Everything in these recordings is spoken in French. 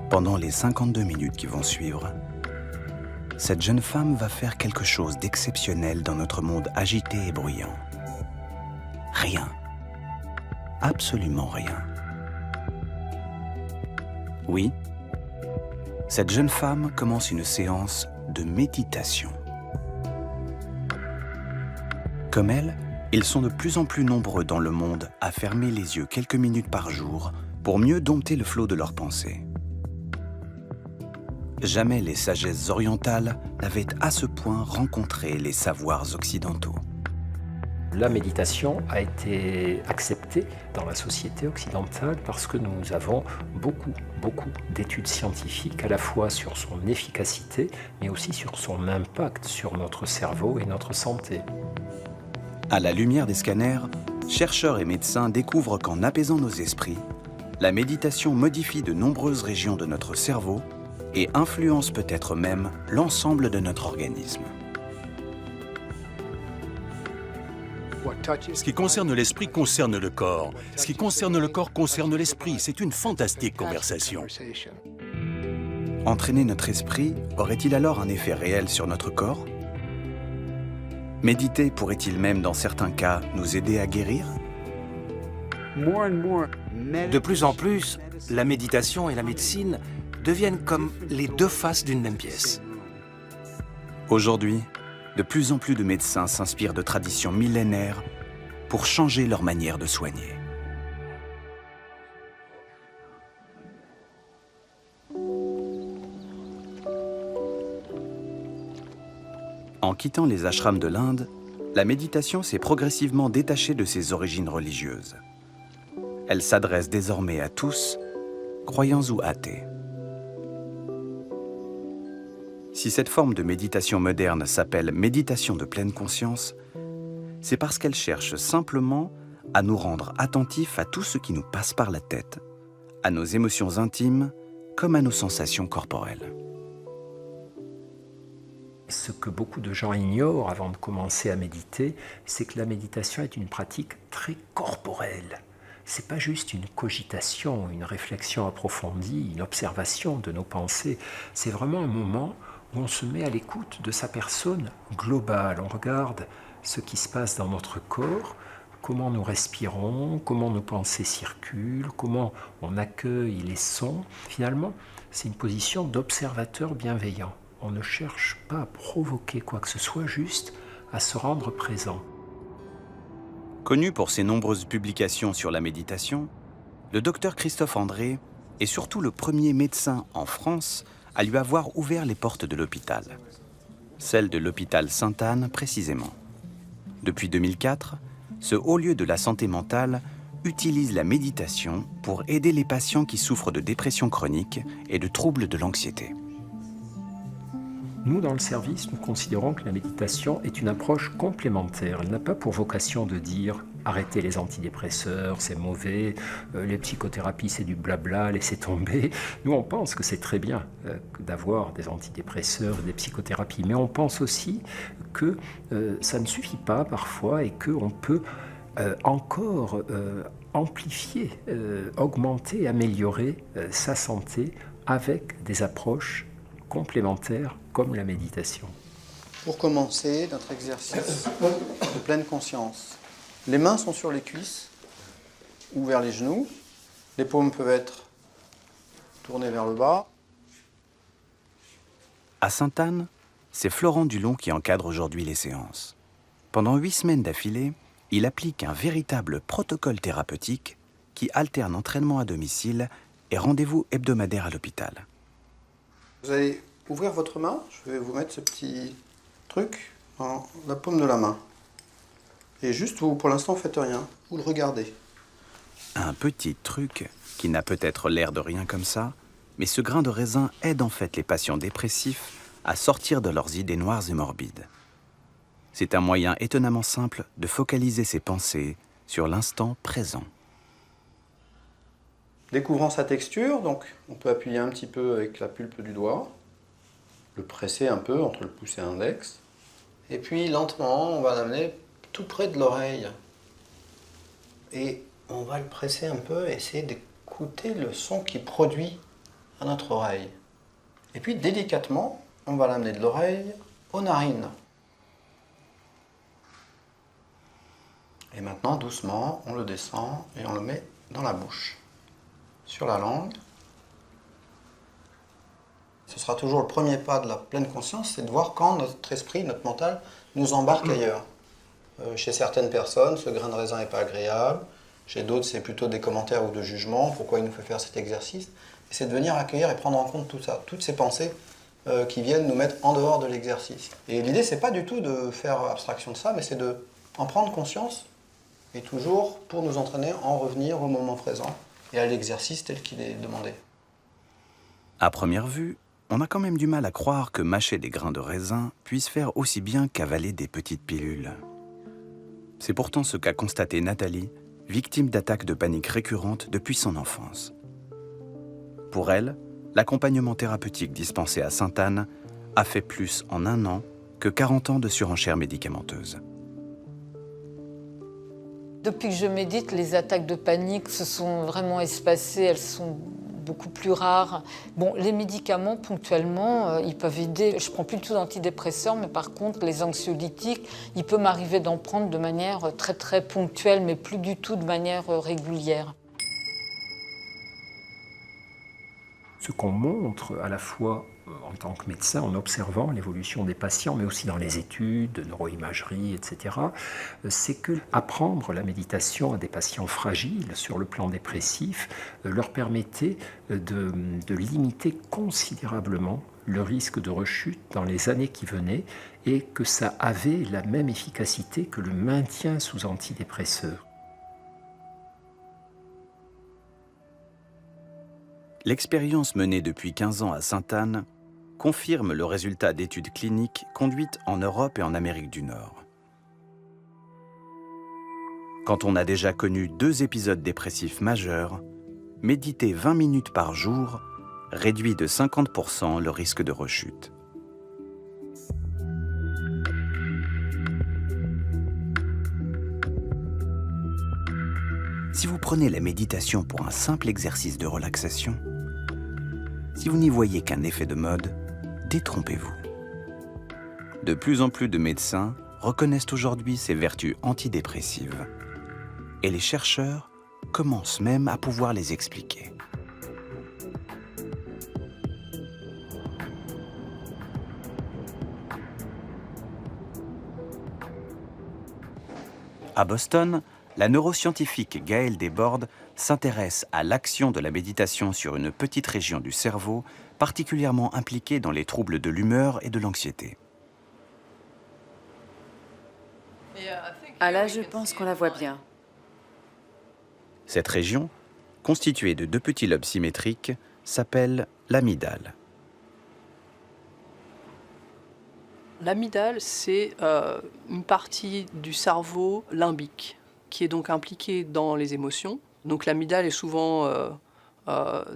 Pendant les 52 minutes qui vont suivre, cette jeune femme va faire quelque chose d'exceptionnel dans notre monde agité et bruyant. Rien. Absolument rien. Oui, cette jeune femme commence une séance de méditation. Comme elle, ils sont de plus en plus nombreux dans le monde à fermer les yeux quelques minutes par jour pour mieux dompter le flot de leurs pensées. Jamais les sagesses orientales n'avaient à ce point rencontré les savoirs occidentaux. La méditation a été acceptée dans la société occidentale parce que nous avons beaucoup d'études scientifiques à la fois sur son efficacité mais aussi sur son impact sur notre cerveau et notre santé. À la lumière des scanners, chercheurs et médecins découvrent qu'en apaisant nos esprits, la méditation modifie de nombreuses régions de notre cerveau et influence peut-être même l'ensemble de notre organisme. Ce qui concerne l'esprit concerne le corps. Ce qui concerne le corps concerne l'esprit. C'est une fantastique conversation. Entraîner notre esprit aurait-il alors un effet réel sur notre corps? Méditer pourrait-il même, dans certains cas, nous aider à guérir? De plus en plus, la méditation et la médecine deviennent comme les deux faces d'une même pièce. Aujourd'hui, de plus en plus de médecins s'inspirent de traditions millénaires pour changer leur manière de soigner. En quittant les ashrams de l'Inde, la méditation s'est progressivement détachée de ses origines religieuses. Elle s'adresse désormais à tous, croyants ou athées. Si cette forme de méditation moderne s'appelle méditation de pleine conscience, c'est parce qu'elle cherche simplement à nous rendre attentifs à tout ce qui nous passe par la tête, à nos émotions intimes comme à nos sensations corporelles. Ce que beaucoup de gens ignorent avant de commencer à méditer, c'est que la méditation est une pratique très corporelle. Ce n'est pas juste une cogitation, une réflexion approfondie, une observation de nos pensées. C'est vraiment un moment où on se met à l'écoute de sa personne globale. On regarde ce qui se passe dans notre corps, comment nous respirons, comment nos pensées circulent, comment on accueille les sons. Finalement, c'est une position d'observateur bienveillant. On ne cherche pas à provoquer quoi que ce soit, juste à se rendre présent. Connu pour ses nombreuses publications sur la méditation, le docteur Christophe André est surtout le premier médecin en France à lui avoir ouvert les portes de l'hôpital. Celle de l'hôpital Sainte-Anne précisément. Depuis 2004, ce haut lieu de la santé mentale utilise la méditation pour aider les patients qui souffrent de dépression chronique et de troubles de l'anxiété. Nous, dans le service, nous considérons que la méditation est une approche complémentaire. Elle n'a pas pour vocation de dire « arrêtez les antidépresseurs, c'est mauvais, les psychothérapies, c'est du blabla, laissez tomber ». Nous, on pense que c'est très bien d'avoir des antidépresseurs et des psychothérapies, mais on pense aussi que ça ne suffit pas parfois et qu'on peut encore amplifier, augmenter, améliorer sa santé avec des approches complémentaires comme la méditation. Pour commencer notre exercice de pleine conscience, les mains sont sur les cuisses ou vers les genoux. Les paumes peuvent être tournées vers le bas. À Sainte-Anne, c'est Florent Dulon qui encadre aujourd'hui les séances. Pendant 8 semaines d'affilée, il applique un véritable protocole thérapeutique qui alterne entraînement à domicile et rendez-vous hebdomadaire à l'hôpital. Vous allez ouvrir votre main. Je vais vous mettre ce petit truc dans la paume de la main. Et juste, vous, pour l'instant, faites rien. Vous le regardez. Un petit truc qui n'a peut-être l'air de rien comme ça, mais ce grain de raisin aide en fait les patients dépressifs à sortir de leurs idées noires et morbides. C'est un moyen étonnamment simple de focaliser ses pensées sur l'instant présent. Découvrant sa texture, donc on peut appuyer un petit peu avec la pulpe du doigt, le presser un peu entre le pouce et l'index, et puis lentement on va l'amener tout près de l'oreille. et on va le presser un peu et essayer d'écouter le son qu'il produit à notre oreille. Et puis délicatement, on va l'amener de l'oreille aux narines. Et maintenant, doucement, on le descend et on le met dans la bouche, sur la langue. Ce sera toujours le premier pas de la pleine conscience, c'est de voir quand notre esprit, notre mental, nous embarque ailleurs. Chez certaines personnes, ce grain de raisin n'est pas agréable. Chez d'autres, c'est plutôt des commentaires ou de jugements. Pourquoi il nous fait faire cet exercice? Et c'est de venir accueillir et prendre en compte tout ça, toutes ces pensées qui viennent nous mettre en dehors de l'exercice. Et l'idée, c'est pas du tout de faire abstraction de ça, mais c'est d'en prendre conscience et toujours, pour nous entraîner, en revenir au moment présent et à l'exercice tel qu'il est demandé. À première vue, on a quand même du mal à croire que mâcher des grains de raisin puisse faire aussi bien qu'avaler des petites pilules. C'est pourtant ce qu'a constaté Nathalie, victime d'attaques de panique récurrentes depuis son enfance. Pour elle, l'accompagnement thérapeutique dispensé à Sainte-Anne a fait plus en 1 an que 40 ans de surenchère médicamenteuse. Depuis que je médite, les attaques de panique se sont vraiment espacées, elles sont beaucoup plus rares. Bon, les médicaments, ponctuellement, ils peuvent aider. Je ne prends plus du tout d'antidépresseurs, mais par contre, les anxiolytiques, il peut m'arriver d'en prendre de manière très très ponctuelle, mais plus du tout de manière régulière. Ce qu'on montre à la fois en tant que médecin, en observant l'évolution des patients, mais aussi dans les études de neuroimagerie, etc., c'est que apprendre la méditation à des patients fragiles sur le plan dépressif leur permettait de limiter considérablement le risque de rechute dans les années qui venaient et que ça avait la même efficacité que le maintien sous antidépresseurs. L'expérience menée depuis 15 ans à Sainte-Anne confirme le résultat d'études cliniques conduites en Europe et en Amérique du Nord. Quand on a déjà connu 2 épisodes dépressifs majeurs, méditer 20 minutes par jour réduit de 50% le risque de rechute. Si vous prenez la méditation pour un simple exercice de relaxation, si vous n'y voyez qu'un effet de mode, détrompez-vous. De plus en plus de médecins reconnaissent aujourd'hui ses vertus antidépressives. Et les chercheurs commencent même à pouvoir les expliquer. À Boston, la neuroscientifique Gaëlle Desbordes s'intéresse à l'action de la méditation sur une petite région du cerveau particulièrement impliquée dans les troubles de l'humeur et de l'anxiété. Ah là, je pense qu'on la voit bien. Cette région, constituée de 2 petits lobes symétriques, s'appelle l'amygdale. L'amygdale, c'est une partie du cerveau limbique qui est donc impliquée dans les émotions. Donc l'amygdale est souvent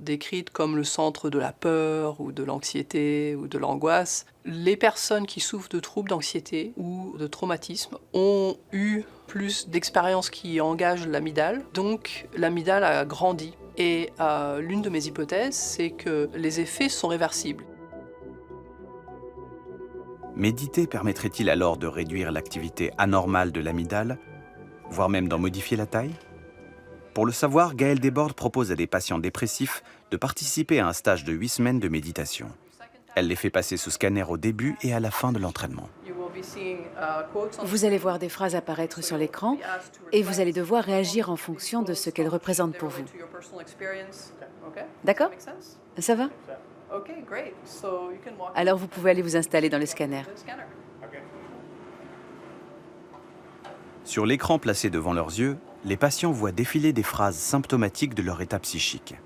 décrite comme le centre de la peur ou de l'anxiété ou de l'angoisse. Les personnes qui souffrent de troubles d'anxiété ou de traumatisme ont eu plus d'expériences qui engagent l'amygdale, donc l'amygdale a grandi. Et l'une de mes hypothèses, c'est que les effets sont réversibles. Méditer permettrait-il alors de réduire l'activité anormale de l'amygdale, voire même d'en modifier la taille? Pour le savoir, Gaëlle Desbordes propose à des patients dépressifs de participer à un stage de 8 semaines de méditation. Elle les fait passer sous scanner au début et à la fin de l'entraînement. Vous allez voir des phrases apparaître sur l'écran et vous allez devoir réagir en fonction de ce qu'elles représentent pour vous. D'accord? Ça va? Alors vous pouvez aller vous installer dans le scanner. Sur l'écran placé devant leurs yeux, les patients voient défiler des phrases symptomatiques de leur état psychique.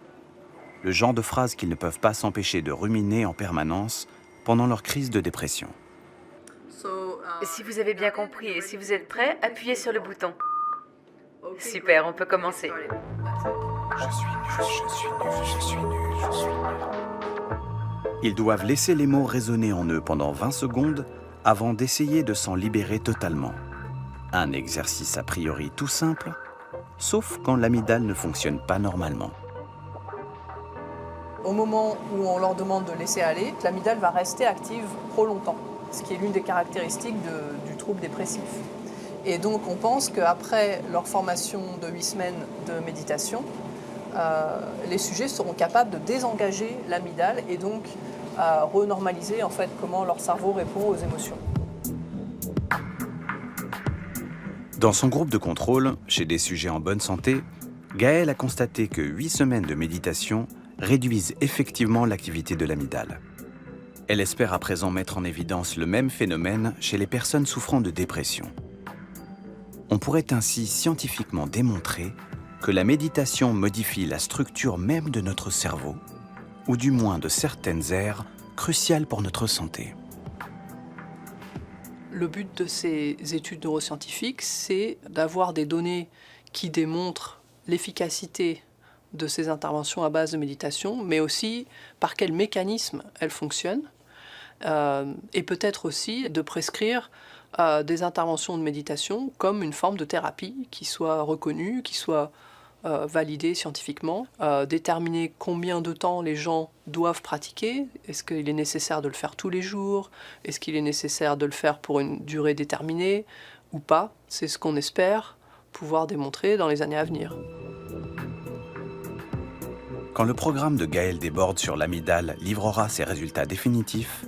Le genre de phrases qu'ils ne peuvent pas s'empêcher de ruminer en permanence pendant leur crise de dépression. Si vous avez bien compris et si vous êtes prêts, appuyez sur le bouton. Super, on peut commencer. Ils doivent laisser les mots résonner en eux pendant 20 secondes avant d'essayer de s'en libérer totalement. Un exercice a priori tout simple, sauf quand l'amygdale ne fonctionne pas normalement. Au moment où on leur demande de laisser aller, l'amygdale va rester active trop longtemps, ce qui est l'une des caractéristiques du trouble dépressif. Et donc on pense qu'après leur formation de 8 semaines de méditation, les sujets seront capables de désengager l'amygdale et donc renormaliser en fait comment leur cerveau répond aux émotions. Dans son groupe de contrôle, chez des sujets en bonne santé, Gaëlle a constaté que 8 semaines de méditation réduisent effectivement l'activité de l'amygdale. Elle espère à présent mettre en évidence le même phénomène chez les personnes souffrant de dépression. On pourrait ainsi scientifiquement démontrer que la méditation modifie la structure même de notre cerveau, ou du moins de certaines aires cruciales pour notre santé. Le but de ces études neuroscientifiques, c'est d'avoir des données qui démontrent l'efficacité de ces interventions à base de méditation, mais aussi par quel mécanisme elles fonctionnent, et peut-être aussi de prescrire des interventions de méditation comme une forme de thérapie qui soit reconnue, qui soit validée scientifiquement, déterminer combien de temps les gens doivent pratiquer, est-ce qu'il est nécessaire de le faire tous les jours, est-ce qu'il est nécessaire de le faire pour une durée déterminée ou pas, c'est ce qu'on espère pouvoir démontrer dans les années à venir. Quand le programme de Gaëlle Desbordes sur l'amygdale livrera ses résultats définitifs,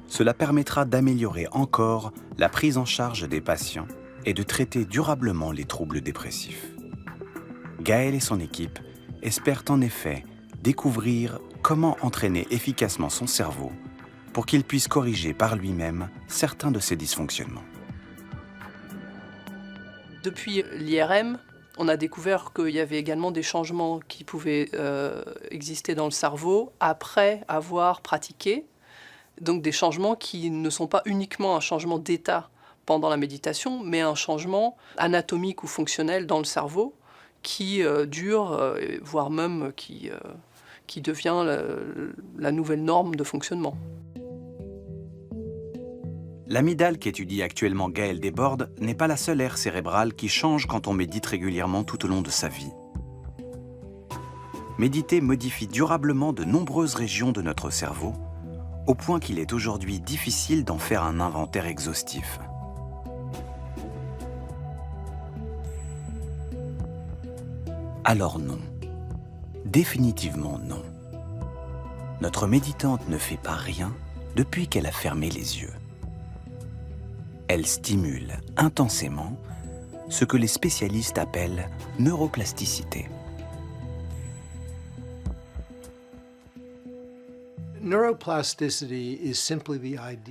cela permettra d'améliorer encore la prise en charge des patients et de traiter durablement les troubles dépressifs. Gaëlle et son équipe espèrent en effet découvrir comment entraîner efficacement son cerveau pour qu'il puisse corriger par lui-même certains de ses dysfonctionnements. Depuis l'IRM, on a découvert qu'il y avait également des changements qui pouvaient exister dans le cerveau après avoir pratiqué. Donc des changements qui ne sont pas uniquement un changement d'état pendant la méditation, mais un changement anatomique ou fonctionnel dans le cerveau qui dure, voire même qui devient la nouvelle norme de fonctionnement. L'amygdale qu'étudie actuellement Gaëlle Desbordes n'est pas la seule aire cérébrale qui change quand on médite régulièrement tout au long de sa vie. Méditer modifie durablement de nombreuses régions de notre cerveau, au point qu'il est aujourd'hui difficile d'en faire un inventaire exhaustif. Alors non. Définitivement non. Notre méditante ne fait pas rien depuis qu'elle a fermé les yeux. Elle stimule intensément ce que les spécialistes appellent neuroplasticité.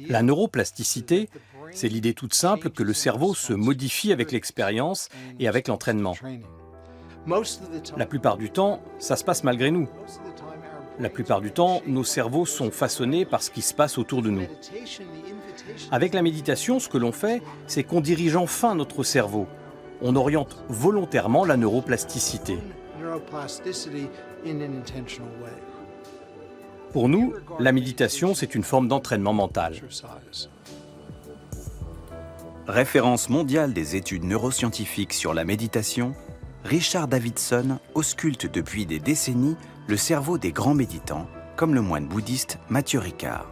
La neuroplasticité, c'est l'idée toute simple que le cerveau se modifie avec l'expérience et avec l'entraînement. La plupart du temps, ça se passe malgré nous. La plupart du temps, nos cerveaux sont façonnés par ce qui se passe autour de nous. Avec la méditation, ce que l'on fait, c'est qu'on dirige enfin notre cerveau. On oriente volontairement la neuroplasticité. Pour nous, la méditation, c'est une forme d'entraînement mental. Référence mondiale des études neuroscientifiques sur la méditation, Richard Davidson ausculte depuis des décennies le cerveau des grands méditants, comme le moine bouddhiste Mathieu Ricard.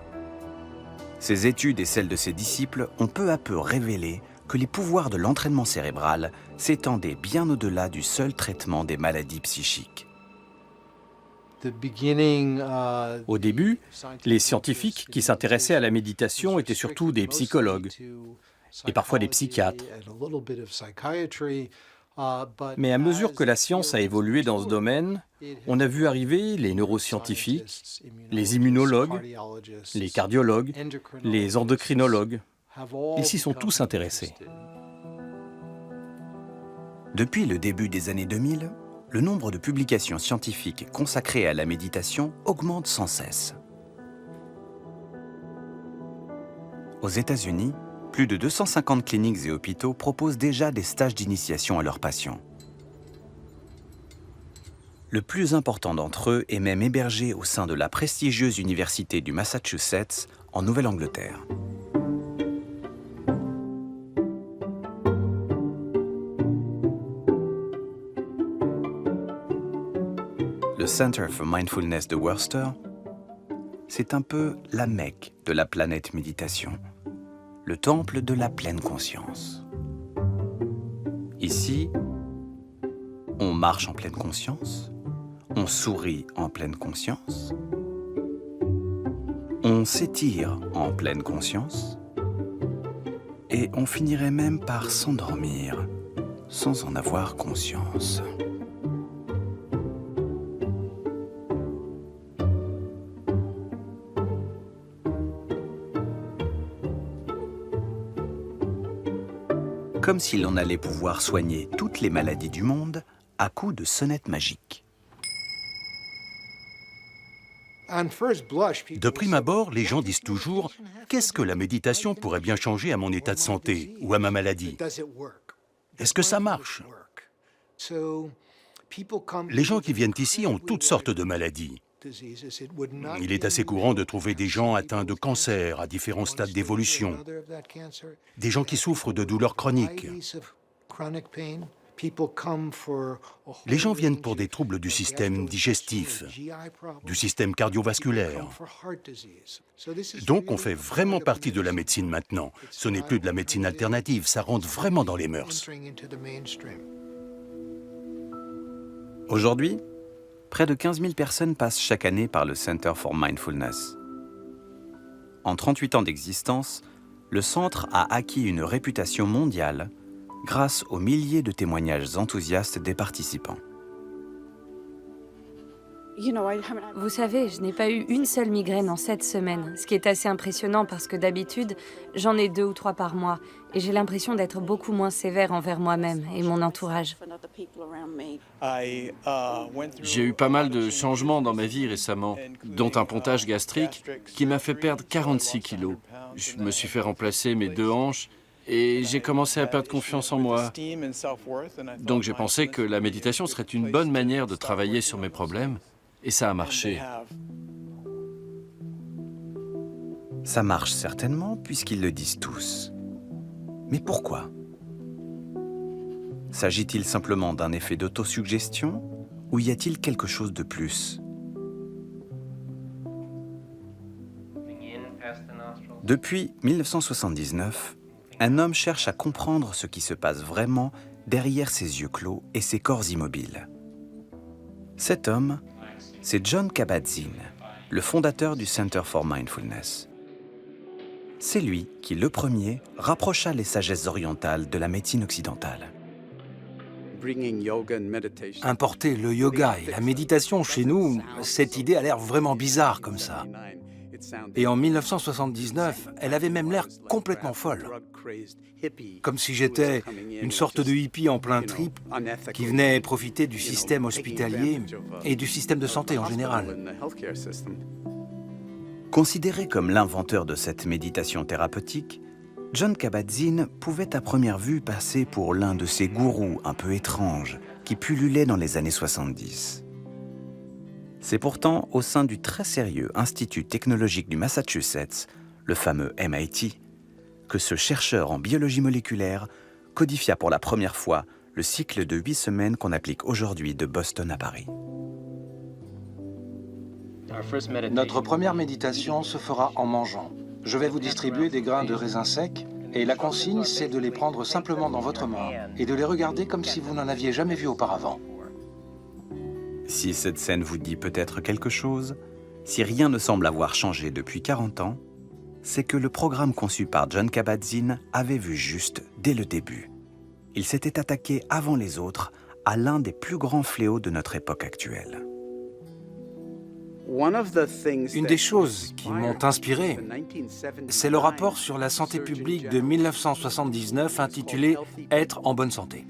Ses études et celles de ses disciples ont peu à peu révélé que les pouvoirs de l'entraînement cérébral s'étendaient bien au-delà du seul traitement des maladies psychiques. Au début, les scientifiques qui s'intéressaient à la méditation étaient surtout des psychologues et parfois des psychiatres. Mais à mesure que la science a évolué dans ce domaine, on a vu arriver les neuroscientifiques, les immunologues, les cardiologues, les endocrinologues. Ils s'y sont tous intéressés. Depuis le début des années 2000, le nombre de publications scientifiques consacrées à la méditation augmente sans cesse. Aux États-Unis, plus de 250 cliniques et hôpitaux proposent déjà des stages d'initiation à leurs patients. Le plus important d'entre eux est même hébergé au sein de la prestigieuse Université du Massachusetts, en Nouvelle-Angleterre. le Center for Mindfulness de Worcester, c'est un peu la Mecque de la planète méditation, le temple de la pleine conscience. Ici, on marche en pleine conscience, on sourit en pleine conscience, on s'étire en pleine conscience et on finirait même par s'endormir sans en avoir conscience. Comme si l'on allait pouvoir soigner toutes les maladies du monde à coups de sonnette magique. De prime abord, les gens disent toujours « Qu'est-ce que la méditation pourrait bien changer à mon état de santé ou à ma maladie ? Est-ce que ça marche ?» Les gens qui viennent ici ont toutes sortes de maladies. Il est assez courant de trouver des gens atteints de cancer à différents stades d'évolution, des gens qui souffrent de douleurs chroniques. Les gens viennent pour des troubles du système digestif, du système cardiovasculaire. Donc on fait vraiment partie de la médecine maintenant. Ce n'est plus de la médecine alternative, ça rentre vraiment dans les mœurs. Aujourd'hui, près de 15 000 personnes passent chaque année par le Center for Mindfulness. En 38 ans d'existence, le centre a acquis une réputation mondiale grâce aux milliers de témoignages enthousiastes des participants. Vous savez, je n'ai pas eu une seule migraine en 7 semaines, ce qui est assez impressionnant parce que d'habitude, j'en ai 2 ou 3 par mois et j'ai l'impression d'être beaucoup moins sévère envers moi-même et mon entourage. J'ai eu pas mal de changements dans ma vie récemment, dont un pontage gastrique qui m'a fait perdre 46 kilos. Je me suis fait remplacer mes 2 hanches et j'ai commencé à perdre confiance en moi. Donc j'ai pensé que la méditation serait une bonne manière de travailler sur mes problèmes. Et ça a marché. Ça marche certainement puisqu'ils le disent tous. Mais pourquoi? S'agit-il simplement d'un effet d'autosuggestion ou y a-t-il quelque chose de plus? Depuis 1979, un homme cherche à comprendre ce qui se passe vraiment derrière ses yeux clos et ses corps immobiles. Cet homme, c'est Jon Kabat-Zinn, le fondateur du Center for Mindfulness. C'est lui qui, le premier, rapprocha les sagesses orientales de la médecine occidentale. Importer le yoga et la méditation chez nous, cette idée a l'air vraiment bizarre comme ça. Et en 1979, elle avait même l'air complètement folle. Comme si j'étais une sorte de hippie en plein trip qui venait profiter du système hospitalier et du système de santé en général. Considéré comme l'inventeur de cette méditation thérapeutique, Jon Kabat-Zinn pouvait à première vue passer pour l'un de ces gourous un peu étranges qui pullulaient dans les années 70. C'est pourtant au sein du très sérieux Institut technologique du Massachusetts, le fameux MIT, que ce chercheur en biologie moléculaire codifia pour la première fois le cycle de 8 semaines qu'on applique aujourd'hui de Boston à Paris. Notre première méditation se fera en mangeant. Je vais vous distribuer des grains de raisin secs et la consigne, c'est de les prendre simplement dans votre main et de les regarder comme si vous n'en aviez jamais vu auparavant. Si cette scène vous dit peut-être quelque chose, si rien ne semble avoir changé depuis 40 ans, c'est que le programme conçu par Jon Kabat-Zinn avait vu juste dès le début. Il s'était attaqué avant les autres à l'un des plus grands fléaux de notre époque actuelle. Une des choses qui m'ont inspiré, c'est le rapport sur la santé publique de 1979 intitulé « Être en bonne santé ».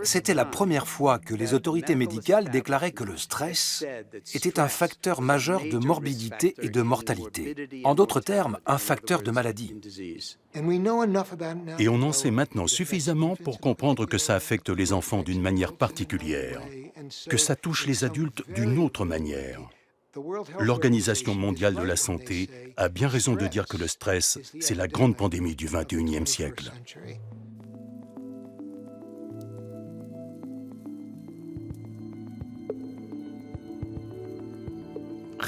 C'était la première fois que les autorités médicales déclaraient que le stress était un facteur majeur de morbidité et de mortalité. En d'autres termes, un facteur de maladie. Et on en sait maintenant suffisamment pour comprendre que ça affecte les enfants d'une manière particulière, que ça touche les adultes d'une autre manière. L'Organisation mondiale de la santé a bien raison de dire que le stress, c'est la grande pandémie du XXIe siècle.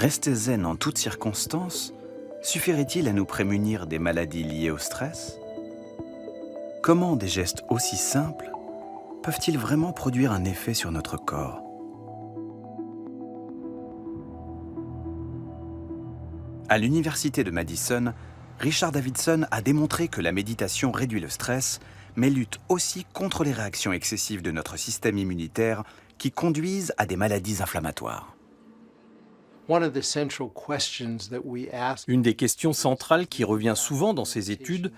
Rester zen en toutes circonstances suffirait-il à nous prémunir des maladies liées au stress? Comment des gestes aussi simples peuvent-ils vraiment produire un effet sur notre corps? À l'université de Madison, Richard Davidson a démontré que la méditation réduit le stress, mais lutte aussi contre les réactions excessives de notre système immunitaire qui conduisent à des maladies inflammatoires. Une des questions centrales qui revient souvent dans ces études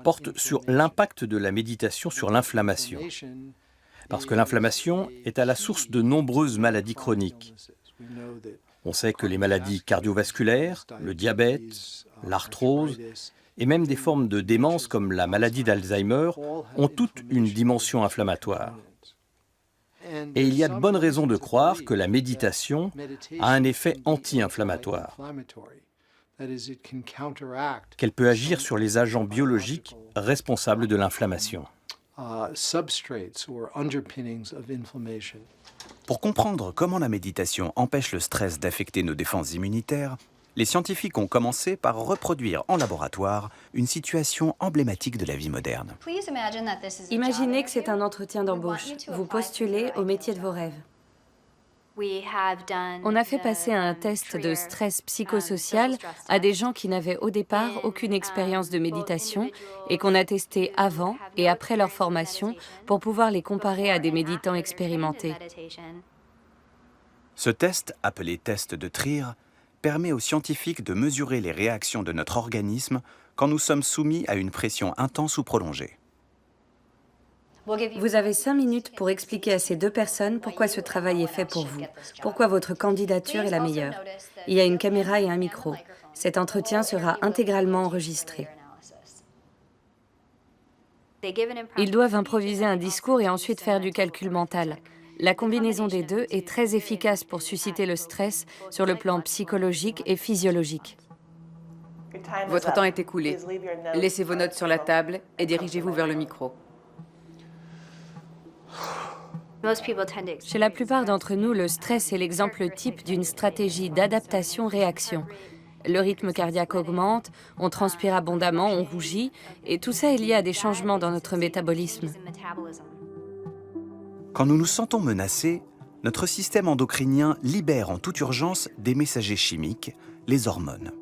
porte sur l'impact de la méditation sur l'inflammation. Parce que l'inflammation est à la source de nombreuses maladies chroniques. On sait que les maladies cardiovasculaires, le diabète, l'arthrose et même des formes de démence comme la maladie d'Alzheimer ont toutes une dimension inflammatoire. Et il y a de bonnes raisons de croire que la méditation a un effet anti-inflammatoire, qu'elle peut agir sur les agents biologiques responsables de l'inflammation. Pour comprendre comment la méditation empêche le stress d'affecter nos défenses immunitaires, les scientifiques ont commencé par reproduire en laboratoire une situation emblématique de la vie moderne. Imaginez que c'est un entretien d'embauche. Vous postulez au métier de vos rêves. On a fait passer un test de stress psychosocial à des gens qui n'avaient au départ aucune expérience de méditation et qu'on a testé avant et après leur formation pour pouvoir les comparer à des méditants expérimentés. Ce test, appelé test de Trier, permet aux scientifiques de mesurer les réactions de notre organisme quand nous sommes soumis à une pression intense ou prolongée. Vous avez 5 minutes pour expliquer à ces 2 personnes pourquoi ce travail est fait pour vous, pourquoi votre candidature est la meilleure. Il y a une caméra et un micro. Cet entretien sera intégralement enregistré. Ils doivent improviser un discours et ensuite faire du calcul mental. La combinaison des deux est très efficace pour susciter le stress sur le plan psychologique et physiologique. Votre temps est écoulé. Laissez vos notes sur la table et dirigez-vous vers le micro. Chez la plupart d'entre nous, le stress est l'exemple type d'une stratégie d'adaptation-réaction. Le rythme cardiaque augmente, on transpire abondamment, on rougit, et tout ça est lié à des changements dans notre métabolisme. Quand nous nous sentons menacés, notre système endocrinien libère en toute urgence des messagers chimiques, les hormones.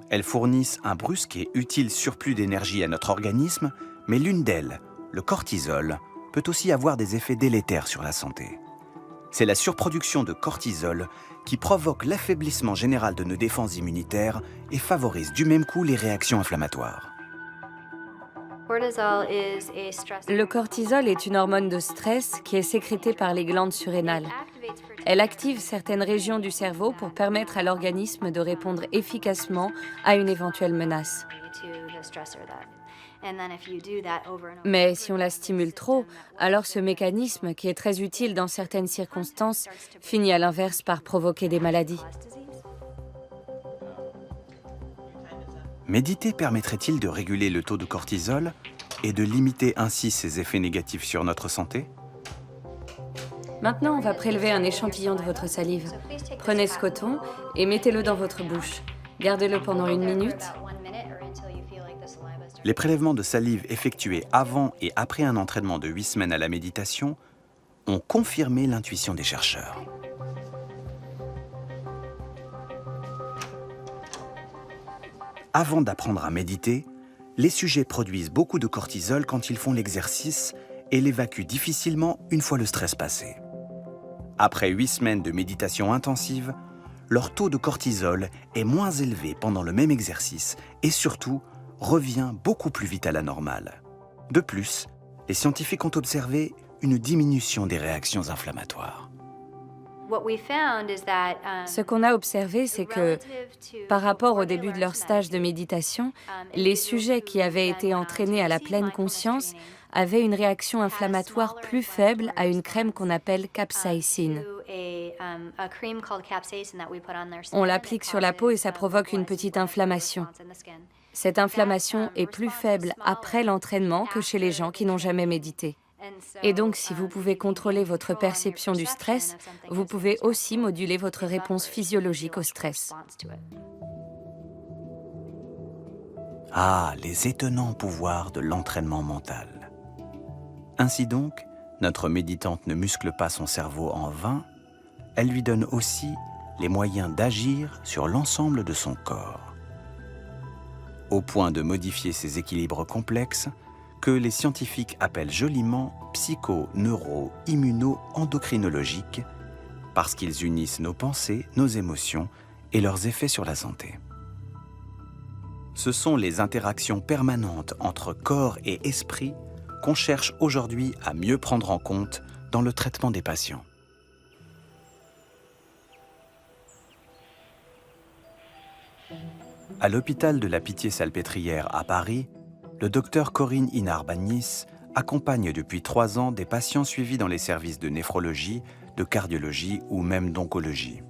Elles fournissent un brusque et utile surplus d'énergie à notre organisme, mais l'une d'elles, le cortisol, peut aussi avoir des effets délétères sur la santé. C'est la surproduction de cortisol qui provoque l'affaiblissement général de nos défenses immunitaires et favorise du même coup les réactions inflammatoires. Le cortisol est une hormone de stress qui est sécrétée par les glandes surrénales. Elle active certaines régions du cerveau pour permettre à l'organisme de répondre efficacement à une éventuelle menace. Mais si on la stimule trop, alors ce mécanisme, qui est très utile dans certaines circonstances, finit à l'inverse par provoquer des maladies. Méditer permettrait-il de réguler le taux de cortisol et de limiter ainsi ses effets négatifs sur notre santé? Maintenant, on va prélever un échantillon de votre salive. Prenez ce coton et mettez-le dans votre bouche. Gardez-le pendant 1 minute. Les prélèvements de salive effectués avant et après un entraînement de 8 semaines à la méditation ont confirmé l'intuition des chercheurs. Avant d'apprendre à méditer, les sujets produisent beaucoup de cortisol quand ils font l'exercice et l'évacuent difficilement une fois le stress passé. Après 8 semaines de méditation intensive, leur taux de cortisol est moins élevé pendant le même exercice et surtout revient beaucoup plus vite à la normale. De plus, les scientifiques ont observé une diminution des réactions inflammatoires. Ce qu'on a observé, c'est que, par rapport au début de leur stage de méditation, les sujets qui avaient été entraînés à la pleine conscience avaient une réaction inflammatoire plus faible à une crème qu'on appelle capsaïcine. On l'applique sur la peau et ça provoque une petite inflammation. Cette inflammation est plus faible après l'entraînement que chez les gens qui n'ont jamais médité. Et donc, si vous pouvez contrôler votre perception du stress, vous pouvez aussi moduler votre réponse physiologique au stress. Ah, les étonnants pouvoirs de l'entraînement mental. Ainsi donc, notre méditante ne muscle pas son cerveau en vain, elle lui donne aussi les moyens d'agir sur l'ensemble de son corps, au point de modifier ses équilibres complexes que les scientifiques appellent joliment psycho-neuro-immuno-endocrinologiques, parce qu'ils unissent nos pensées, nos émotions et leurs effets sur la santé. Ce sont les interactions permanentes entre corps et esprit qu'on cherche aujourd'hui à mieux prendre en compte dans le traitement des patients. À l'hôpital de la Pitié-Salpêtrière à Paris, le docteur Corinne Inar-Bagnis accompagne depuis 3 ans des patients suivis dans les services de néphrologie, de cardiologie ou même d'oncologie.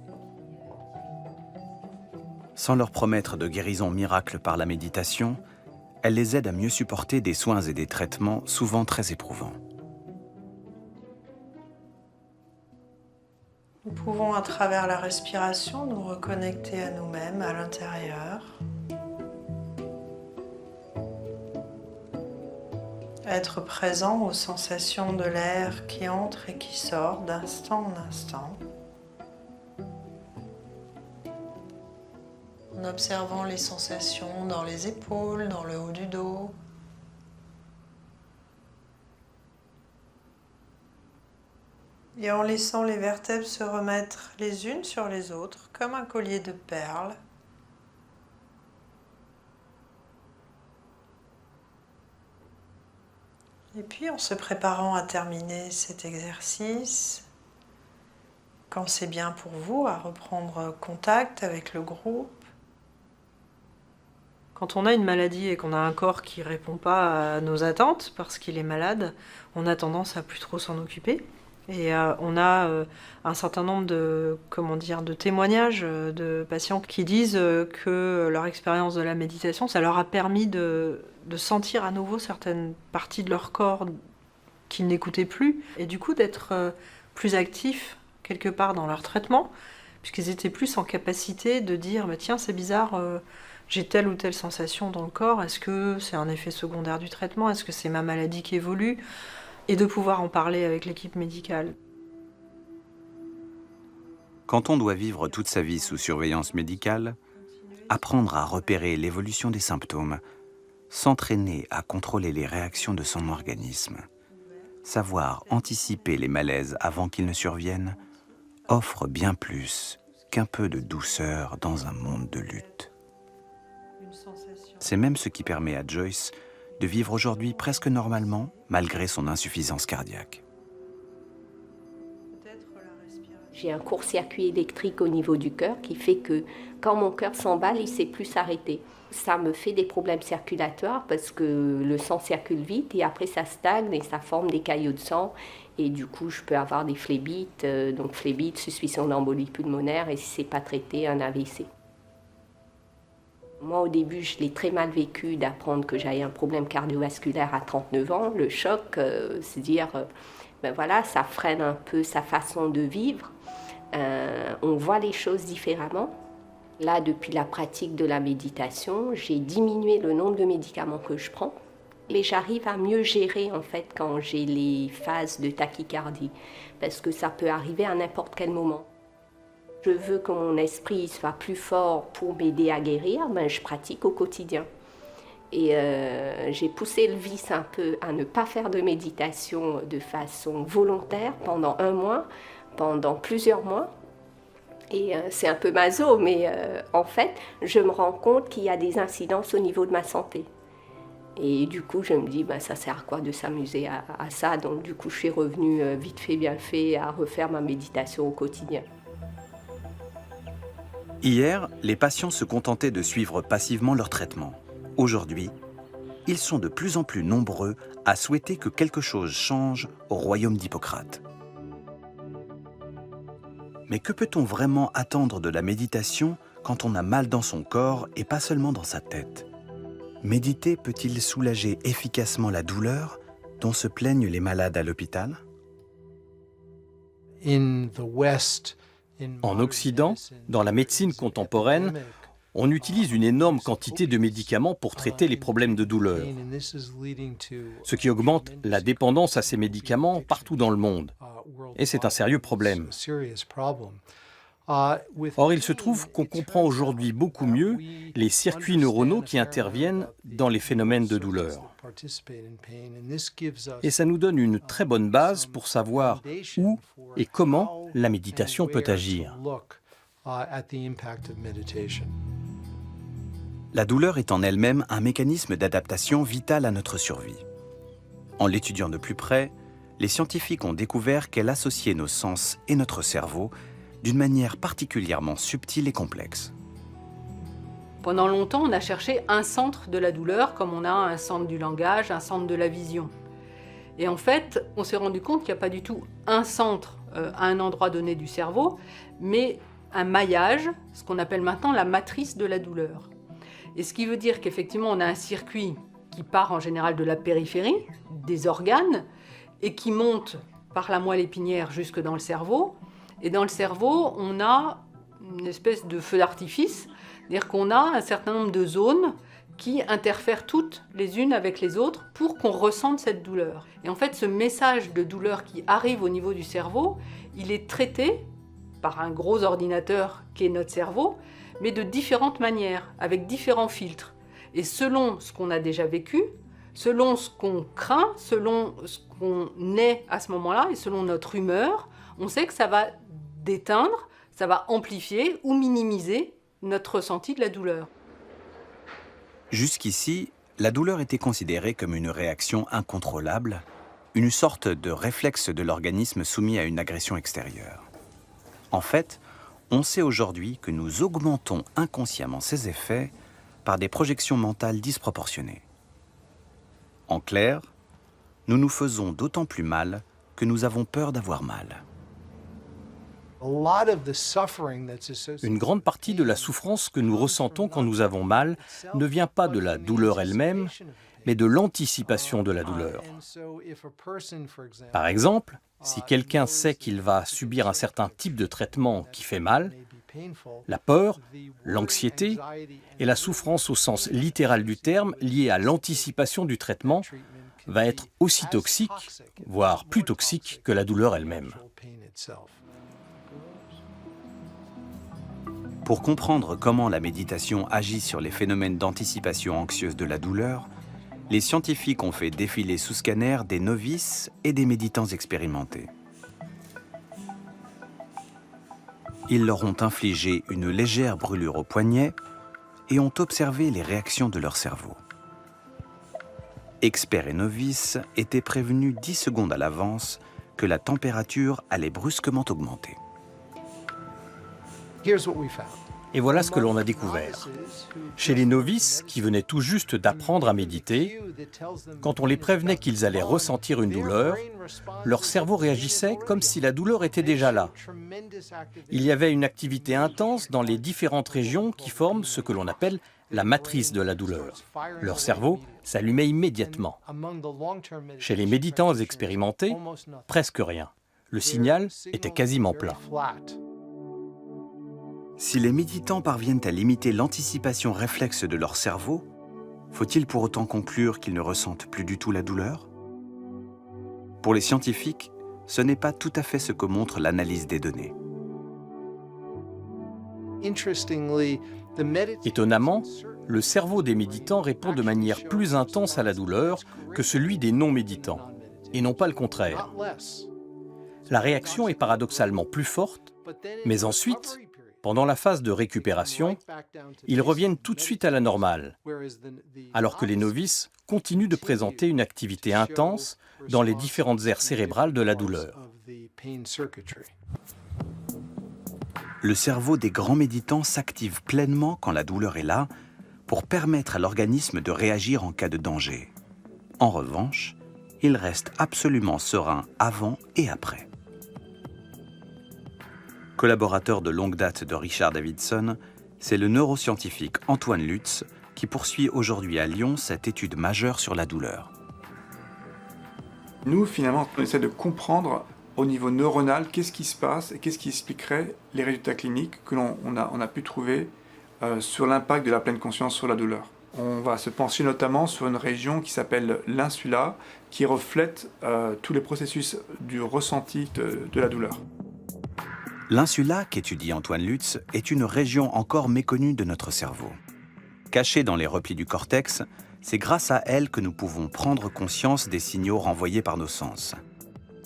Sans leur promettre de guérison miracle par la méditation, elle les aide à mieux supporter des soins et des traitements souvent très éprouvants. Nous pouvons, à travers la respiration, nous reconnecter à nous-mêmes, à l'intérieur. Être présent aux sensations de l'air qui entre et qui sort d'instant en instant. En observant les sensations dans les épaules, dans le haut du dos. Et en laissant les vertèbres se remettre les unes sur les autres, comme un collier de perles. Et puis en se préparant à terminer cet exercice, quand c'est bien pour vous, à reprendre contact avec le groupe. Quand on a une maladie et qu'on a un corps qui ne répond pas à nos attentes parce qu'il est malade, on a tendance à plus trop s'en occuper. Et on a un certain nombre de témoignages de patients qui disent que leur expérience de la méditation, ça leur a permis de sentir à nouveau certaines parties de leur corps qu'ils n'écoutaient plus, et du coup d'être plus actifs quelque part dans leur traitement, puisqu'ils étaient plus en capacité de dire « tiens, c'est bizarre, j'ai telle ou telle sensation dans le corps, est-ce que c'est un effet secondaire du traitement, est-ce que c'est ma maladie qui évolue ?» et de pouvoir en parler avec l'équipe médicale. Quand on doit vivre toute sa vie sous surveillance médicale, apprendre à repérer l'évolution des symptômes, s'entraîner à contrôler les réactions de son organisme, savoir anticiper les malaises avant qu'ils ne surviennent, offre bien plus qu'un peu de douceur dans un monde de lutte. C'est même ce qui permet à Joyce de vivre aujourd'hui presque normalement, malgré son insuffisance cardiaque. J'ai un court-circuit électrique au niveau du cœur qui fait que quand mon cœur s'emballe, il ne sait plus s'arrêter. Ça me fait des problèmes circulatoires parce que le sang circule vite et après ça stagne et ça forme des caillots de sang. Et du coup, je peux avoir des phlébites, donc phlébites, suspicion d'embolie pulmonaire et si ce n'est pas traité, un AVC. Moi, au début, je l'ai très mal vécu d'apprendre que j'avais un problème cardiovasculaire à 39 ans. Le choc, c'est dire, voilà, ça freine un peu sa façon de vivre. On voit les choses différemment. Là, depuis la pratique de la méditation, j'ai diminué le nombre de médicaments que je prends. Et j'arrive à mieux gérer, en fait, quand j'ai les phases de tachycardie. Parce que ça peut arriver à n'importe quel moment. Je veux que mon esprit soit plus fort pour m'aider à guérir, je pratique au quotidien. Et j'ai poussé le vice un peu à ne pas faire de méditation de façon volontaire pendant 1 mois, pendant plusieurs mois. Et c'est un peu maso, mais en fait, je me rends compte qu'il y a des incidences au niveau de ma santé. Et du coup, je me dis, ça sert à quoi de s'amuser à ça? Donc du coup, je suis revenue vite fait, bien fait, à refaire ma méditation au quotidien. Hier, les patients se contentaient de suivre passivement leur traitement. Aujourd'hui, ils sont de plus en plus nombreux à souhaiter que quelque chose change au royaume d'Hippocrate. Mais que peut-on vraiment attendre de la méditation quand on a mal dans son corps et pas seulement dans sa tête? Méditer peut-il soulager efficacement la douleur, dont se plaignent les malades à l'hôpital? En Occident, dans la médecine contemporaine, on utilise une énorme quantité de médicaments pour traiter les problèmes de douleur, ce qui augmente la dépendance à ces médicaments partout dans le monde. Et c'est un sérieux problème. Or, il se trouve qu'on comprend aujourd'hui beaucoup mieux les circuits neuronaux qui interviennent dans les phénomènes de douleur. Et ça nous donne une très bonne base pour savoir où et comment la méditation peut agir. La douleur est en elle-même un mécanisme d'adaptation vital à notre survie. En l'étudiant de plus près, les scientifiques ont découvert qu'elle associait nos sens et notre cerveau d'une manière particulièrement subtile et complexe. Pendant longtemps, on a cherché un centre de la douleur, comme on a un centre du langage, un centre de la vision. Et en fait, on s'est rendu compte qu'il n'y a pas du tout un centre à un endroit donné du cerveau, mais un maillage, ce qu'on appelle maintenant la matrice de la douleur. Et ce qui veut dire qu'effectivement, on a un circuit qui part en général de la périphérie, des organes, et qui monte par la moelle épinière jusque dans le cerveau. Et dans le cerveau, on a une espèce de feu d'artifice, c'est-à-dire qu'on a un certain nombre de zones qui interfèrent toutes les unes avec les autres pour qu'on ressente cette douleur. Et en fait, ce message de douleur qui arrive au niveau du cerveau, il est traité par un gros ordinateur qui est notre cerveau, mais de différentes manières, avec différents filtres. Et selon ce qu'on a déjà vécu, selon ce qu'on craint, selon ce qu'on est à ce moment-là, et selon notre humeur, on sait que ça va déteindre, ça va amplifier ou minimiser notre ressenti de la douleur. Jusqu'ici, la douleur était considérée comme une réaction incontrôlable, une sorte de réflexe de l'organisme soumis à une agression extérieure. En fait, on sait aujourd'hui que nous augmentons inconsciemment ces effets par des projections mentales disproportionnées. En clair, nous nous faisons d'autant plus mal que nous avons peur d'avoir mal. Une grande partie de la souffrance que nous ressentons quand nous avons mal ne vient pas de la douleur elle-même, mais de l'anticipation de la douleur. Par exemple, si quelqu'un sait qu'il va subir un certain type de traitement qui fait mal, la peur, l'anxiété et la souffrance au sens littéral du terme liée à l'anticipation du traitement va être aussi toxique, voire plus toxique que la douleur elle-même. Pour comprendre comment la méditation agit sur les phénomènes d'anticipation anxieuse de la douleur, les scientifiques ont fait défiler sous scanner des novices et des méditants expérimentés. Ils leur ont infligé une légère brûlure au poignet et ont observé les réactions de leur cerveau. Experts et novices étaient prévenus 10 secondes à l'avance que la température allait brusquement augmenter. Et voilà ce que l'on a découvert. Chez les novices, qui venaient tout juste d'apprendre à méditer, quand on les prévenait qu'ils allaient ressentir une douleur, leur cerveau réagissait comme si la douleur était déjà là. Il y avait une activité intense dans les différentes régions qui forment ce que l'on appelle la matrice de la douleur. Leur cerveau s'allumait immédiatement. Chez les méditants expérimentés, presque rien. Le signal était quasiment plat. Si les méditants parviennent à limiter l'anticipation réflexe de leur cerveau, faut-il pour autant conclure qu'ils ne ressentent plus du tout la douleur? Pour les scientifiques, ce n'est pas tout à fait ce que montre l'analyse des données. Étonnamment, le cerveau des méditants répond de manière plus intense à la douleur que celui des non-méditants, et non pas le contraire. La réaction est paradoxalement plus forte, mais ensuite, pendant la phase de récupération, ils reviennent tout de suite à la normale, alors que les novices continuent de présenter une activité intense dans les différentes aires cérébrales de la douleur. Le cerveau des grands méditants s'active pleinement quand la douleur est là pour permettre à l'organisme de réagir en cas de danger. En revanche, il reste absolument serein avant et après. Collaborateur de longue date de Richard Davidson, c'est le neuroscientifique Antoine Lutz qui poursuit aujourd'hui à Lyon cette étude majeure sur la douleur. Nous, finalement, on essaie de comprendre au niveau neuronal qu'est-ce qui se passe et qu'est-ce qui expliquerait les résultats cliniques que l'on a pu trouver sur l'impact de la pleine conscience sur la douleur. On va se pencher notamment sur une région qui s'appelle l'insula, qui reflète tous les processus du ressenti de la douleur. L'insula, qu'étudie Antoine Lutz, est une région encore méconnue de notre cerveau. Cachée dans les replis du cortex, c'est grâce à elle que nous pouvons prendre conscience des signaux renvoyés par nos sens.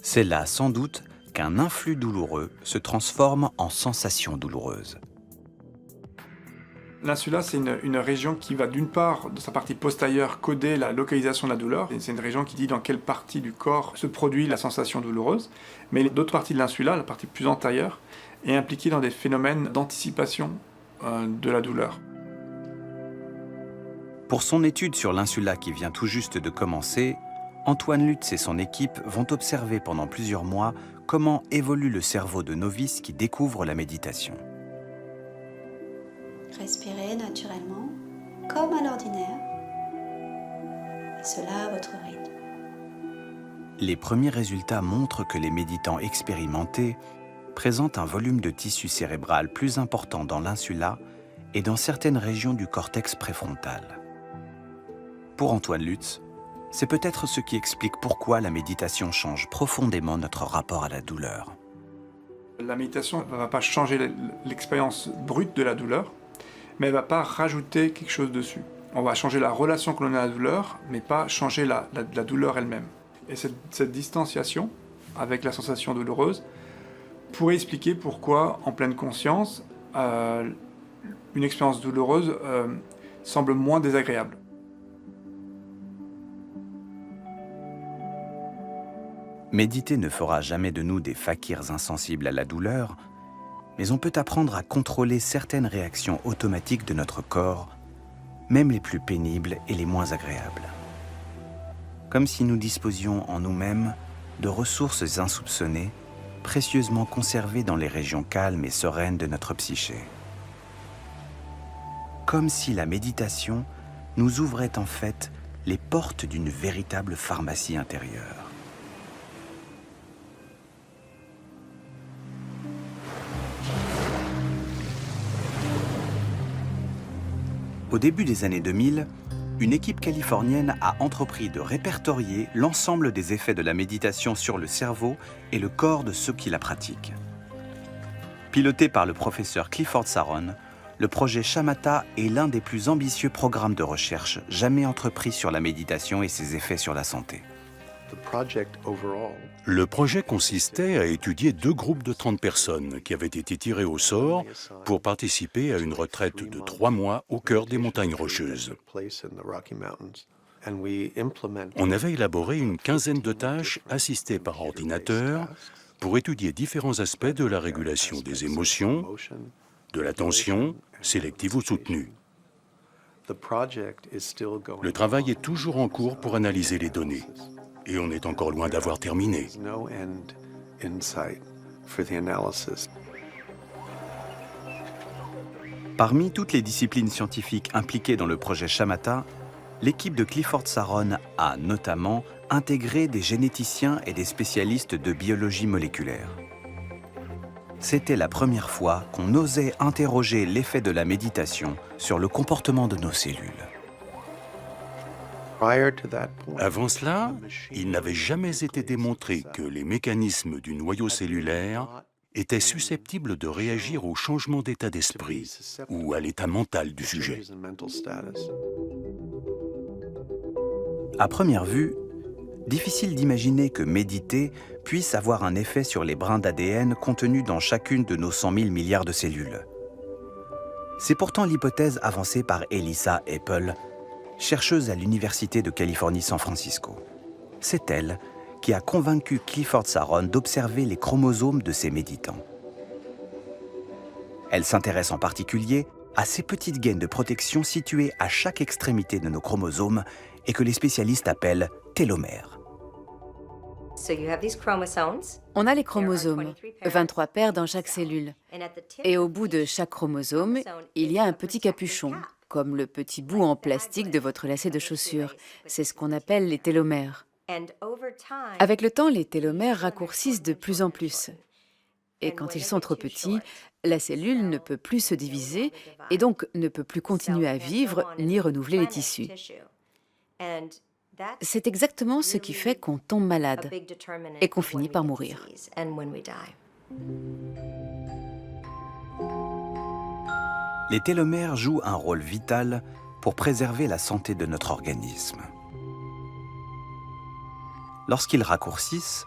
C'est là, sans doute, qu'un influx douloureux se transforme en sensation douloureuse. L'insula, c'est une région qui va d'une part, de sa partie postérieure, coder la localisation de la douleur. C'est une région qui dit dans quelle partie du corps se produit la sensation douloureuse. Mais l'autre partie de l'insula, la partie plus antérieure, est impliquée dans des phénomènes d'anticipation de la douleur. Pour son étude sur l'insula qui vient tout juste de commencer, Antoine Lutz et son équipe vont observer pendant plusieurs mois comment évolue le cerveau de novices qui découvrent la méditation. Respirez naturellement, comme à l'ordinaire, et cela à votre rythme. Les premiers résultats montrent que les méditants expérimentés présentent un volume de tissu cérébral plus important dans l'insula et dans certaines régions du cortex préfrontal. Pour Antoine Lutz, c'est peut-être ce qui explique pourquoi la méditation change profondément notre rapport à la douleur. La méditation ne va pas changer l'expérience brute de la douleur, mais elle ne va pas rajouter quelque chose dessus. On va changer la relation que l'on a à la douleur, mais pas changer la douleur elle-même. Et cette distanciation avec la sensation douloureuse pourrait expliquer pourquoi, en pleine conscience, une expérience douloureuse semble moins désagréable. Méditer ne fera jamais de nous des fakirs insensibles à la douleur, mais on peut apprendre à contrôler certaines réactions automatiques de notre corps, même les plus pénibles et les moins agréables. Comme si nous disposions en nous-mêmes de ressources insoupçonnées, précieusement conservées dans les régions calmes et sereines de notre psyché. Comme si la méditation nous ouvrait en fait les portes d'une véritable pharmacie intérieure. Au début des années 2000, une équipe californienne a entrepris de répertorier l'ensemble des effets de la méditation sur le cerveau et le corps de ceux qui la pratiquent. Piloté par le professeur Clifford Saron, le projet Shamatha est l'un des plus ambitieux programmes de recherche jamais entrepris sur la méditation et ses effets sur la santé. Le projet consistait à étudier 2 groupes de 30 personnes qui avaient été tirées au sort pour participer à une retraite de 3 mois au cœur des montagnes rocheuses. On avait élaboré une quinzaine de tâches assistées par ordinateur pour étudier différents aspects de la régulation des émotions, de l'attention, sélective ou soutenue. Le travail est toujours en cours pour analyser les données. Et on est encore loin d'avoir terminé. Parmi toutes les disciplines scientifiques impliquées dans le projet Shamatha, l'équipe de Clifford Saron a notamment intégré des généticiens et des spécialistes de biologie moléculaire. C'était la première fois qu'on osait interroger l'effet de la méditation sur le comportement de nos cellules. Avant cela, il n'avait jamais été démontré que les mécanismes du noyau cellulaire étaient susceptibles de réagir au changement d'état d'esprit ou à l'état mental du sujet. À première vue, difficile d'imaginer que méditer puisse avoir un effet sur les brins d'ADN contenus dans chacune de nos 100 000 milliards de cellules. C'est pourtant l'hypothèse avancée par Elissa Epel, chercheuse à l'Université de Californie-San Francisco. C'est elle qui a convaincu Clifford Saron d'observer les chromosomes de ces méditants. Elle s'intéresse en particulier à ces petites gaines de protection situées à chaque extrémité de nos chromosomes et que les spécialistes appellent télomères. On a les chromosomes, 23 paires dans chaque cellule. Et au bout de chaque chromosome, il y a un petit capuchon, comme le petit bout en plastique de votre lacet de chaussure. C'est ce qu'on appelle les télomères. Avec le temps, les télomères raccourcissent de plus en plus. Et quand ils sont trop petits, la cellule ne peut plus se diviser et donc ne peut plus continuer à vivre ni renouveler les tissus. C'est exactement ce qui fait qu'on tombe malade et qu'on finit par mourir. Les télomères jouent un rôle vital pour préserver la santé de notre organisme. Lorsqu'ils raccourcissent,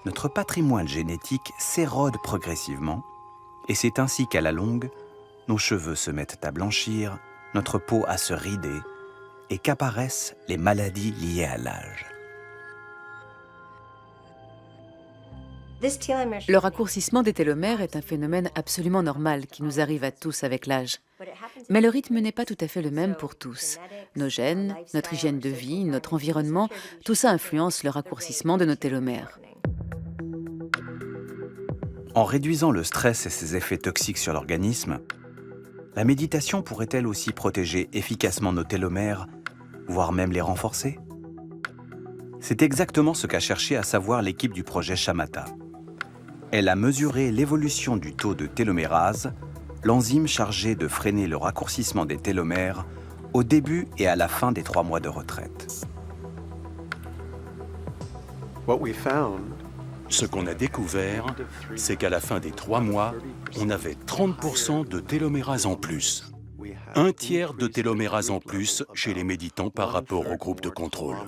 notre patrimoine génétique s'érode progressivement et c'est ainsi qu'à la longue, nos cheveux se mettent à blanchir, notre peau à se rider et qu'apparaissent les maladies liées à l'âge. Le raccourcissement des télomères est un phénomène absolument normal qui nous arrive à tous avec l'âge. Mais le rythme n'est pas tout à fait le même pour tous. Nos gènes, notre hygiène de vie, notre environnement, tout ça influence le raccourcissement de nos télomères. En réduisant le stress et ses effets toxiques sur l'organisme, la méditation pourrait-elle aussi protéger efficacement nos télomères, voire même les renforcer? C'est exactement ce qu'a cherché à savoir l'équipe du projet Shamatha. Elle a mesuré l'évolution du taux de télomérase, l'enzyme chargée de freiner le raccourcissement des télomères, au début et à la fin des 3 mois de retraite. Ce qu'on a découvert, c'est qu'à la fin des 3 mois, on avait 30% de télomérase en plus. Un tiers de télomérase en plus chez les méditants par rapport au groupe de contrôle. «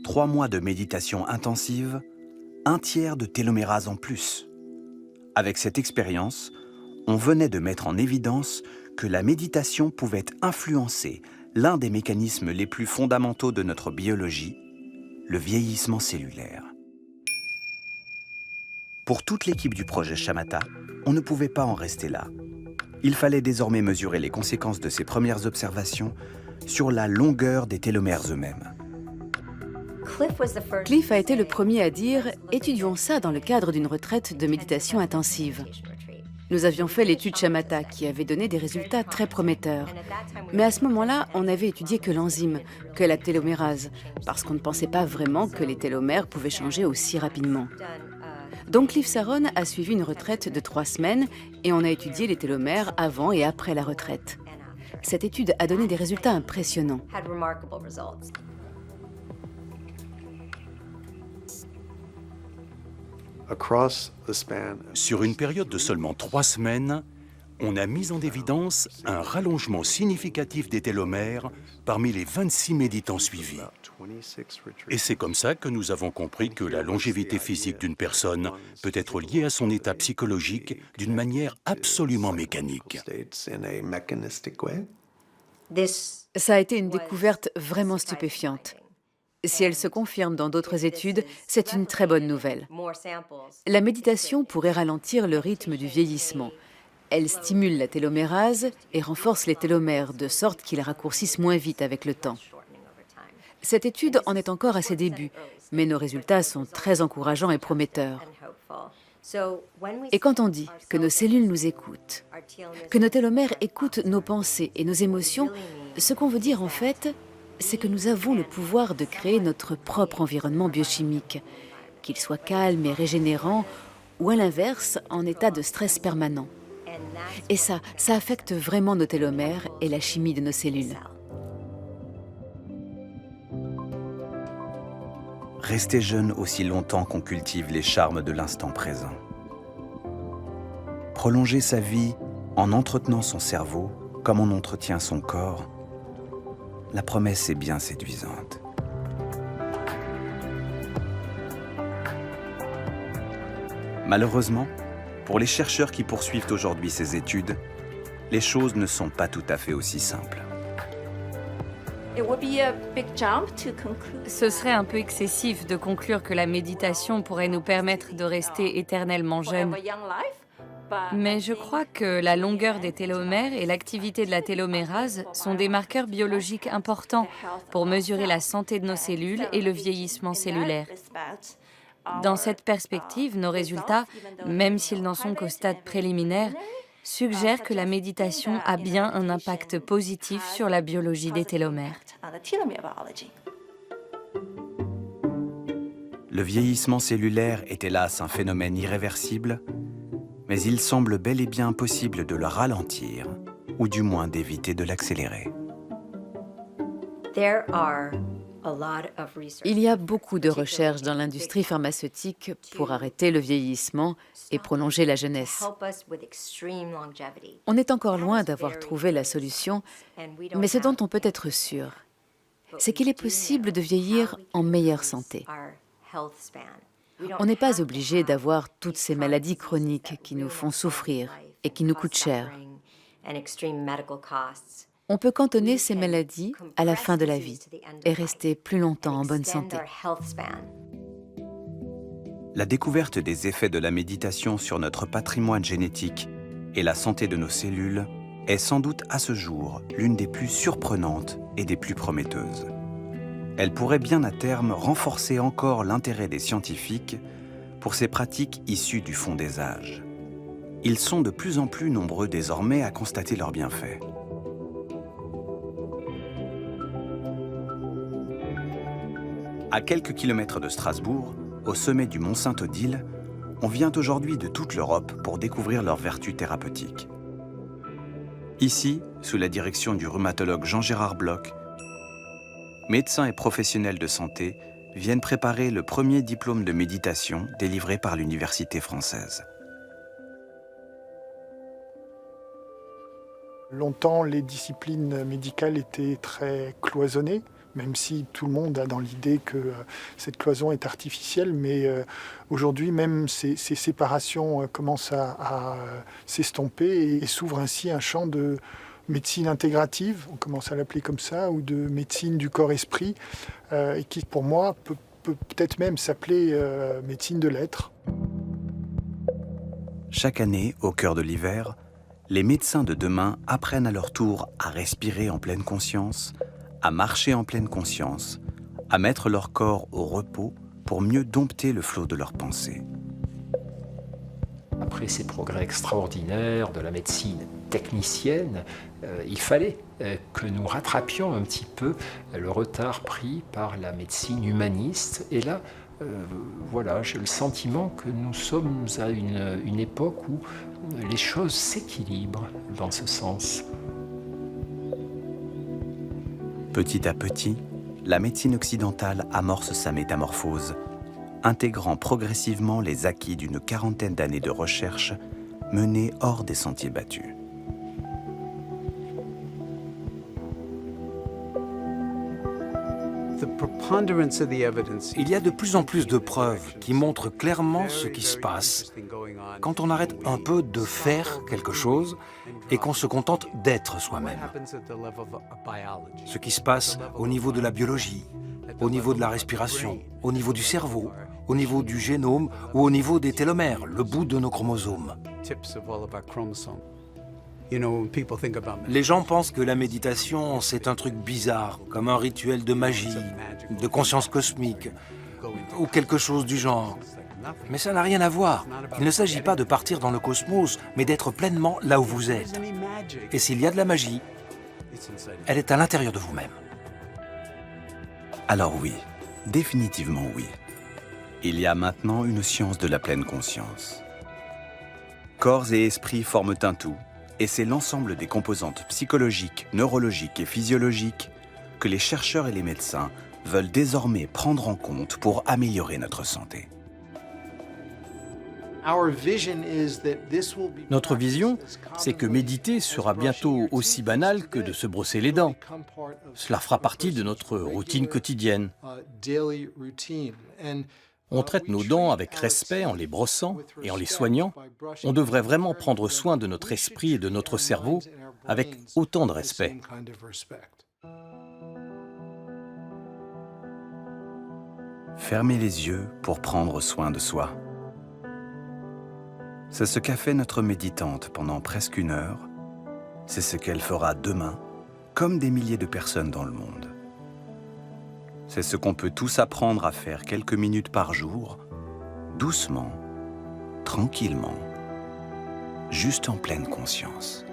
3 mois de méditation intensive, un tiers de télomérase en plus. Avec cette expérience, on venait de mettre en évidence que la méditation pouvait influencer l'un des mécanismes les plus fondamentaux de notre biologie, le vieillissement cellulaire. Pour toute l'équipe du projet Shamatha, on ne pouvait pas en rester là. Il fallait désormais mesurer les conséquences de ces premières observations sur la longueur des télomères eux-mêmes. Cliff a été le premier à dire « Étudions ça dans le cadre d'une retraite de méditation intensive ». Nous avions fait l'étude Shamatha qui avait donné des résultats très prometteurs. Mais à ce moment-là, on n'avait étudié que l'enzyme, que la télomérase, parce qu'on ne pensait pas vraiment que les télomères pouvaient changer aussi rapidement. Donc Cliff Saron a suivi une retraite de 3 semaines et on a étudié les télomères avant et après la retraite. Cette étude a donné des résultats impressionnants. Sur une période de seulement 3 semaines, on a mis en évidence un rallongement significatif des télomères parmi les 26 méditants suivis. Et c'est comme ça que nous avons compris que la longévité physique d'une personne peut être liée à son état psychologique d'une manière absolument mécanique. Ça a été une découverte vraiment stupéfiante. Si elle se confirme dans d'autres études, c'est une très bonne nouvelle. La méditation pourrait ralentir le rythme du vieillissement. Elle stimule la télomérase et renforce les télomères, de sorte qu'ils raccourcissent moins vite avec le temps. Cette étude en est encore à ses débuts, mais nos résultats sont très encourageants et prometteurs. Et quand on dit que nos cellules nous écoutent, que nos télomères écoutent nos pensées et nos émotions, ce qu'on veut dire en fait, c'est que nous avons le pouvoir de créer notre propre environnement biochimique, qu'il soit calme et régénérant, ou à l'inverse, en état de stress permanent. Et ça affecte vraiment nos télomères et la chimie de nos cellules. Rester jeune aussi longtemps qu'on cultive les charmes de l'instant présent. Prolonger sa vie en entretenant son cerveau comme on entretient son corps, la promesse est bien séduisante. Malheureusement, pour les chercheurs qui poursuivent aujourd'hui ces études, les choses ne sont pas tout à fait aussi simples. Ce serait un peu excessif de conclure que la méditation pourrait nous permettre de rester éternellement jeunes. Mais je crois que la longueur des télomères et l'activité de la télomérase sont des marqueurs biologiques importants pour mesurer la santé de nos cellules et le vieillissement cellulaire. Dans cette perspective, nos résultats, même s'ils n'en sont qu'au stade préliminaire, suggèrent que la méditation a bien un impact positif sur la biologie des télomères. Le vieillissement cellulaire est hélas un phénomène irréversible, mais il semble bel et bien possible de le ralentir, ou du moins d'éviter de l'accélérer. Il y a beaucoup de recherches dans l'industrie pharmaceutique pour arrêter le vieillissement et prolonger la jeunesse. On est encore loin d'avoir trouvé la solution, mais ce dont on peut être sûr, c'est qu'il est possible de vieillir en meilleure santé. On n'est pas obligé d'avoir toutes ces maladies chroniques qui nous font souffrir et qui nous coûtent cher. On peut cantonner ces maladies à la fin de la vie et rester plus longtemps en bonne santé. La découverte des effets de la méditation sur notre patrimoine génétique et la santé de nos cellules est sans doute à ce jour l'une des plus surprenantes et des plus prometteuses. Elle pourrait bien à terme renforcer encore l'intérêt des scientifiques pour ces pratiques issues du fond des âges. Ils sont de plus en plus nombreux désormais à constater leurs bienfaits. À quelques kilomètres de Strasbourg, au sommet du Mont Saint-Odile, on vient aujourd'hui de toute l'Europe pour découvrir leurs vertus thérapeutiques. Ici, sous la direction du rhumatologue Jean-Gérard Bloch, médecins et professionnels de santé viennent préparer le premier diplôme de méditation délivré par l'université française. Longtemps, les disciplines médicales étaient très cloisonnées, même si tout le monde a dans l'idée que cette cloison est artificielle, mais aujourd'hui même ces séparations commencent à s'estomper et s'ouvre ainsi un champ de médecine intégrative, on commence à l'appeler comme ça, ou de médecine du corps-esprit, et qui pour moi peut peut-être même s'appeler médecine de l'être. Chaque année, au cœur de l'hiver, les médecins de demain apprennent à leur tour à respirer en pleine conscience, à marcher en pleine conscience, à mettre leur corps au repos pour mieux dompter le flot de leurs pensées. Après ces progrès extraordinaires de la médecine technicienne, il fallait que nous rattrapions un petit peu le retard pris par la médecine humaniste. Et là, voilà, j'ai le sentiment que nous sommes à une époque où les choses s'équilibrent dans ce sens. Petit à petit, la médecine occidentale amorce sa métamorphose, intégrant progressivement les acquis d'une quarantaine d'années de recherche menées hors des sentiers battus. Il y a de plus en plus de preuves qui montrent clairement ce qui se passe quand on arrête un peu de faire quelque chose et qu'on se contente d'être soi-même. Ce qui se passe au niveau de la biologie, au niveau de la respiration, au niveau du cerveau, au niveau du génome ou au niveau des télomères, le bout de nos chromosomes. Les gens pensent que la méditation, c'est un truc bizarre, comme un rituel de magie, de conscience cosmique, ou quelque chose du genre. Mais ça n'a rien à voir. Il ne s'agit pas de partir dans le cosmos, mais d'être pleinement là où vous êtes. Et s'il y a de la magie, elle est à l'intérieur de vous-même. Alors oui, définitivement oui. Il y a maintenant une science de la pleine conscience. Corps et esprit forment un tout, et c'est l'ensemble des composantes psychologiques, neurologiques et physiologiques que les chercheurs et les médecins veulent désormais prendre en compte pour améliorer notre santé. Notre vision, c'est que méditer sera bientôt aussi banal que de se brosser les dents. Cela fera partie de notre routine quotidienne. On traite nos dents avec respect en les brossant et en les soignant. On devrait vraiment prendre soin de notre esprit et de notre cerveau avec autant de respect. Fermer les yeux pour prendre soin de soi. C'est ce qu'a fait notre méditante pendant presque 1 heure. C'est ce qu'elle fera demain, comme des milliers de personnes dans le monde. C'est ce qu'on peut tous apprendre à faire quelques minutes par jour, doucement, tranquillement, juste en pleine conscience.